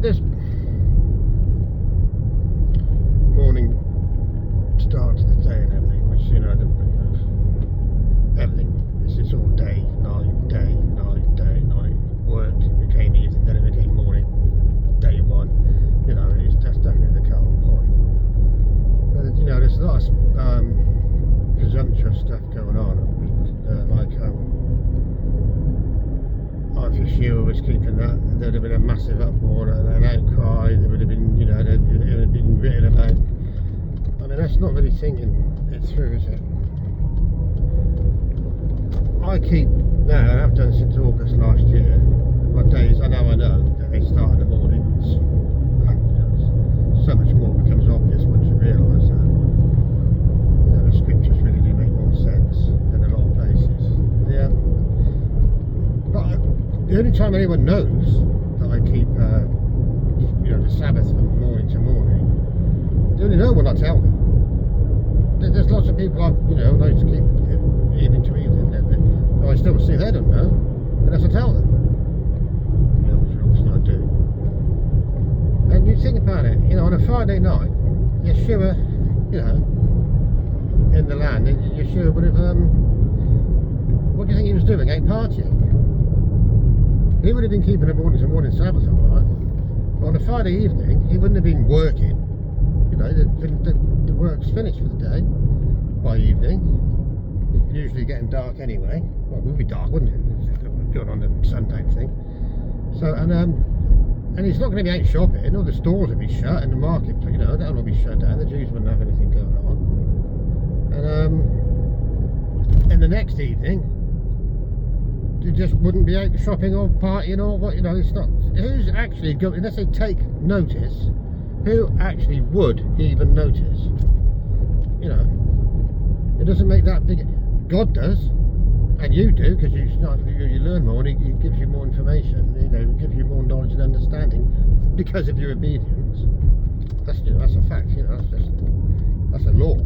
this morning start to the day and everything, which everything. This is all day, night, day, night, day, night. Work became evening, then it became morning. Day one, that's definitely the cut-off point. But, there's a lot of presumptuous stuff going on. If Yeshua was keeping that, there'd have been a massive uproar and an outcry. There would have been, it would have been written about. I mean, that's not really thinking it through, is it? I keep now, and I've done since August last year. My days, I know that they start in the mornings. So much more becomes obvious once you realise that. The scriptures really do make more sense in a lot of places. Yeah. But the only time anyone knows that I keep, the Sabbath from morning to morning, they only know when I tell them. There's lots of people I know to keep evening to evening. I still see they don't know unless I tell them. Which obviously I do. And you think about it, on a Friday night, Yeshua, in the land, Yeshua would have, what do you think he was doing? Ain't partying. He would have been keeping a morning to morning Sabbath, alright. But on a Friday evening, he wouldn't have been working. The work's finished for the day by evening. It's usually getting dark anyway. Well, it would be dark, wouldn't it? Going on the sundown thing. So, and he's not going to be out shopping. All the stores would be shut, and the market, that'll all be shut down. The Jews wouldn't have anything going on. And the next evening, they just wouldn't be out shopping or partying or what, it's not. Who's actually going, unless they take notice, who actually would even notice? It doesn't make that big. God does, and you do, because you learn more, and he gives you more information, he gives you more knowledge and understanding because of your obedience. That's a fact, that's a law.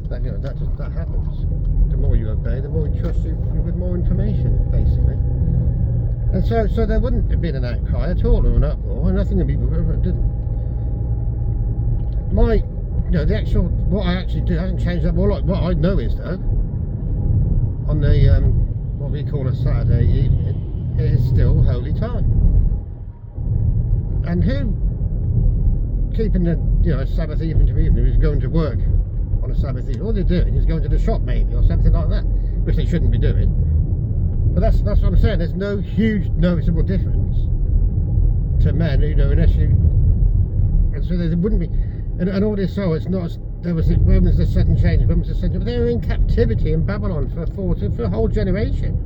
That happens. The more you obey, the more he trusts you with more information, basically. And so there wouldn't have been an outcry at all, or an uproar, and nothing would be. The actual what I actually do hasn't changed that more. Like what I know is though, on the what we call a Saturday evening, it is still holy time. And who keeping the Sabbath evening to evening is going to work on a Sabbath evening? All they're doing is going to the shop maybe or something like that, which they shouldn't be doing. But that's what I'm saying. There's no huge noticeable difference to men, unless you. And so there wouldn't be. And all this, it's not. When was the sudden change? When was the sudden? But they were in captivity in Babylon for a whole generation.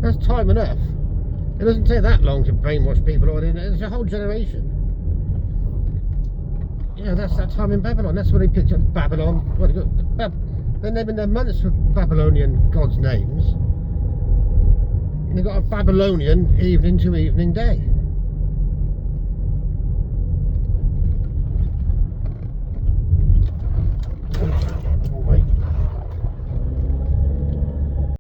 That's time enough. It doesn't take that long to brainwash people, or it's a whole generation. That's that time in Babylon. That's when they picked up Babylon. They're naming their months for Babylonian gods' names. And they've got a Babylonian evening to evening day.